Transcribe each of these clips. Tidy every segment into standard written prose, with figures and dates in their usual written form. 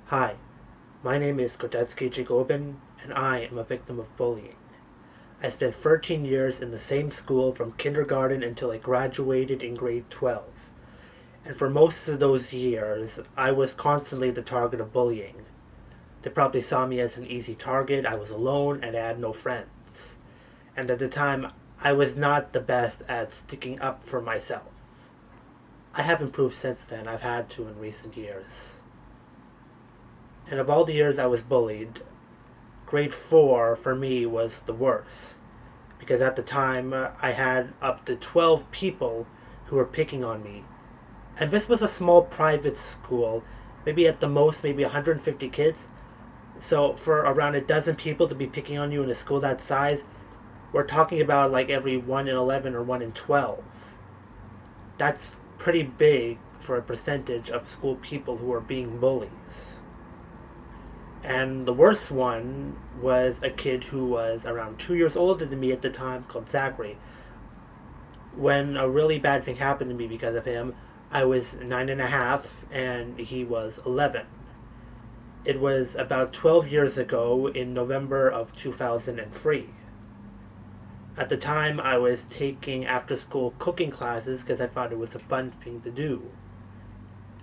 Hi, my name is Codetski, and I am a victim of bullying. I spent 13 years in the same school from kindergarten until I graduated in grade 12. And for most of those years, I was constantly the target of bullying. They probably saw me as an easy target, I was alone, and I had no friends. And at the time, I was not the best at sticking up for myself. I have improved since then, I've had to in recent years. And of all the years I was bullied, grade 4 for me was the worst. Because at the time, I had up to 12 people who were picking on me. And this was a small private school, maybe at the most, maybe 150 kids. So for around a dozen people to be picking on you in a school that size, we're talking about like every 1 in 11 or 1 in 12. That's pretty big for a percentage of school people who are being bullies. And the worst one was a kid who was around 2 years older than me at the time, called Zachary. When a really bad thing happened to me because of him, I was 9.5 and he was 11. It was about 12 years ago in November of 2003. At the time, I was taking after school cooking classes because I thought it was a fun thing to do.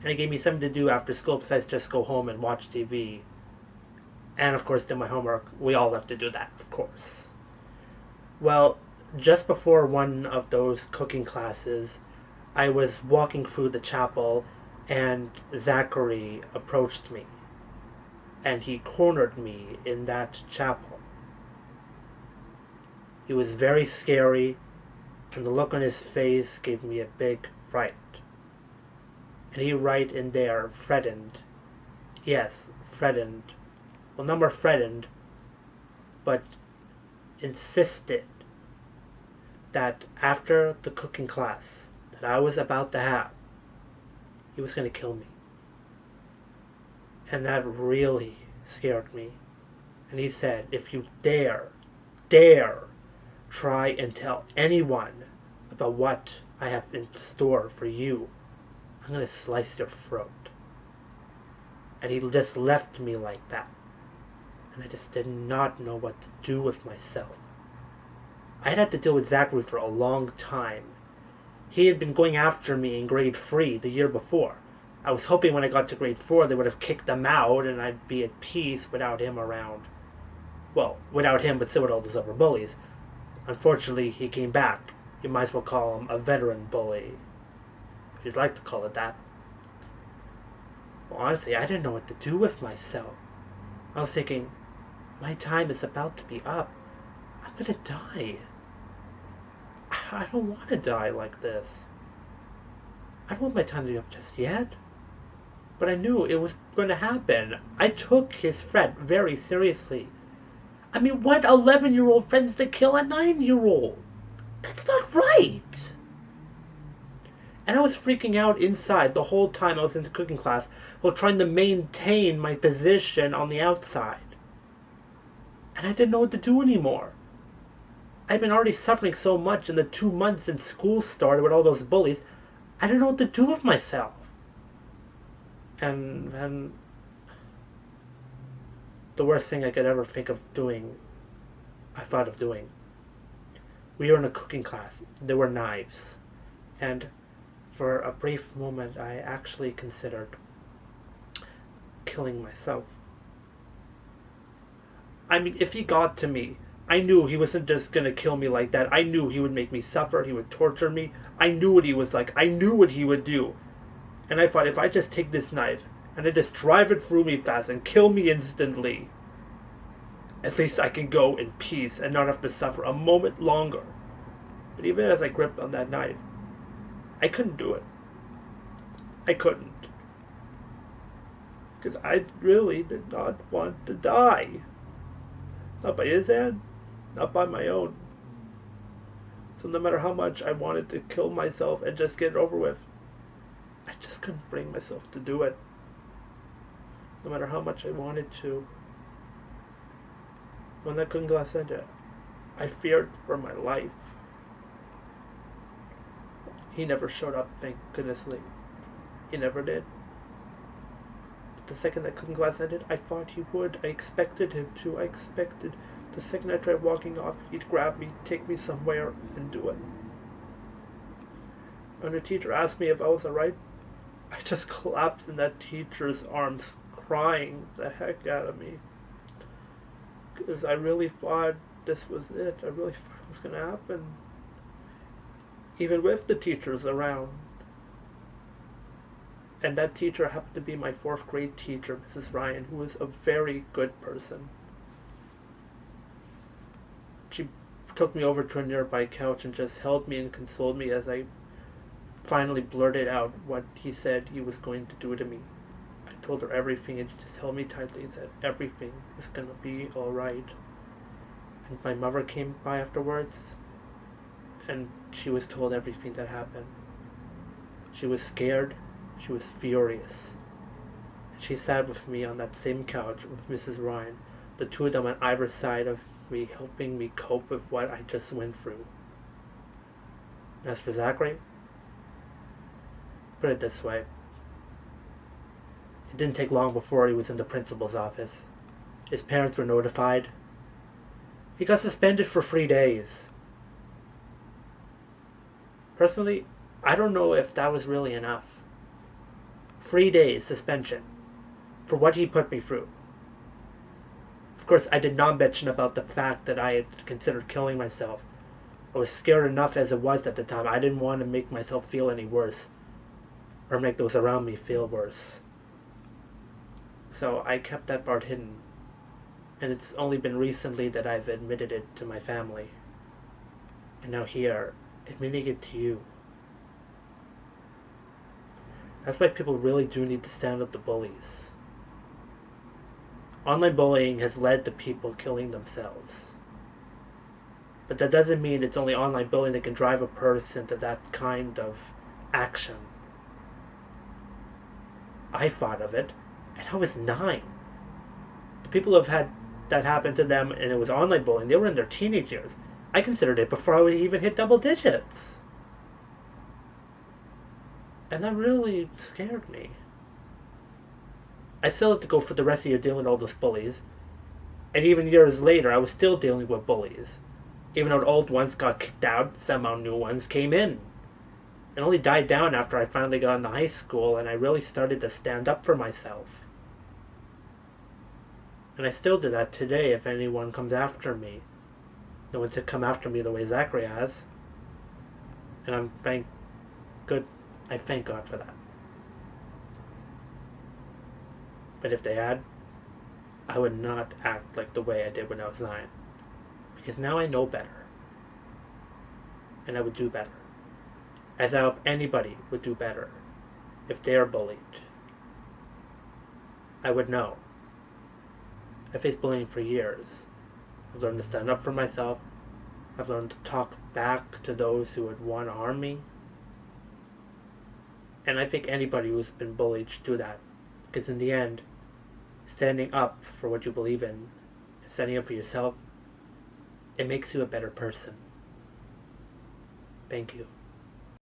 And it gave me something to do after school besides just go home and watch TV and of course do my homework. We all have to do that, of course. Well, just before one of those cooking classes, I was walking through the chapel and Zachary approached me and he cornered me in that chapel. He was very scary and the look on his face gave me a big fright. And he right in there threatened, yes, threatened, well, not more threatened, but insisted that after the cooking class that I was about to have, he was going to kill me. And that really scared me. And he said, if you dare try and tell anyone about what I have in store for you, I'm going to slice your throat. And he just left me like that. And I just did not know what to do with myself. I'd had to deal with Zachary for a long time. He had been going after me in grade 3 the year before. I was hoping when I got to grade 4 they would have kicked him out and I'd be at peace without him around. Well, without him, but still with all those other bullies. Unfortunately, he came back. You might as well call him a veteran bully, if you'd like to call it that. Well, honestly, I didn't know what to do with myself. I was thinking, my time is about to be up. I'm gonna die. I don't want to die like this. I don't want my time to be up just yet. But I knew it was going to happen. I took his threat very seriously. I mean, what 11-year-old friends to kill a 9-year-old? That's not right. And I was freaking out inside the whole time I was in the cooking class while trying to maintain my position on the outside. And I didn't know what to do anymore. I'd been already suffering so much in the 2 months since school started with all those bullies. I didn't know what to do with myself. And then the worst thing I could ever think of doing, I thought of doing. We were in a cooking class. There were knives. And for a brief moment, I actually considered killing myself. I mean, if he got to me, I knew he wasn't just going to kill me like that. I knew he would make me suffer. He would torture me. I knew what he was like. I knew what he would do. And I thought, if I just take this knife and I just drive it through me fast and kill me instantly, at least I can go in peace and not have to suffer a moment longer. But even as I gripped on that knife, I couldn't do it. I couldn't. Because I really did not want to die. Not by his hand, not by my own. So no matter how much I wanted to kill myself and just get it over with, I just couldn't bring myself to do it. No matter how much I wanted to. When that cooking class ended, I feared for my life. He never showed up, thank goodness. He never did. But the second that cooking class ended. I thought he would. I expected him to. The second I tried walking off, he'd grab me, take me somewhere, and do it. When the teacher asked me if I was alright, I just collapsed in that teacher's arms, crying the heck out of me. Because I really thought this was it. I really thought it was going to happen. Even with the teachers around. And that teacher happened to be my 4th grade teacher, Mrs. Ryan, who was a very good person. She took me over to a nearby couch and just held me and consoled me as I finally blurted out what he said he was going to do to me. I told her everything and she just held me tightly and said everything is going to be alright. And my mother came by afterwards and she was told everything that happened. She was scared. She was furious. She sat with me on that same couch with Mrs. Ryan, the two of them on either side of me, helping me cope with what I just went through. And as for Zachary, put it this way. It didn't take long before he was in the principal's office. His parents were notified. He got suspended for 3 days. Personally, I don't know if that was really enough. 3 days suspension for what he put me through. Of course, I did not mention about the fact that I had considered killing myself. I was scared enough as it was at the time. I didn't want to make myself feel any worse or make those around me feel worse. So I kept that part hidden. And it's only been recently that I've admitted it to my family. And now here, admitting it to you. That's why people really do need to stand up to bullies. Online bullying has led to people killing themselves. But that doesn't mean it's only online bullying that can drive a person to that kind of action. I thought of it, and I was 9. The people who have had that happen to them, and it was online bullying, they were in their teenage years. I considered it before I even hit double digits. And that really scared me. I still had to go for the rest of the year dealing with all those bullies. And even years later, I was still dealing with bullies. Even though the old ones got kicked out, somehow new ones came in. It only died down after I finally got into high school and I really started to stand up for myself. And I still do that today if anyone comes after me. No one's to come after me the way Zachary has. And I thank God for that. But if they had, I would not act like the way I did when I was 9. Because now I know better. And I would do better. As I hope anybody would do better if they are bullied. I would know. I faced bullying for years. I've learned to stand up for myself. I've learned to talk back to those who would want to harm me. And I think anybody who's been bullied should do that. Because in the end, standing up for what you believe in, standing up for yourself, it makes you a better person. Thank you.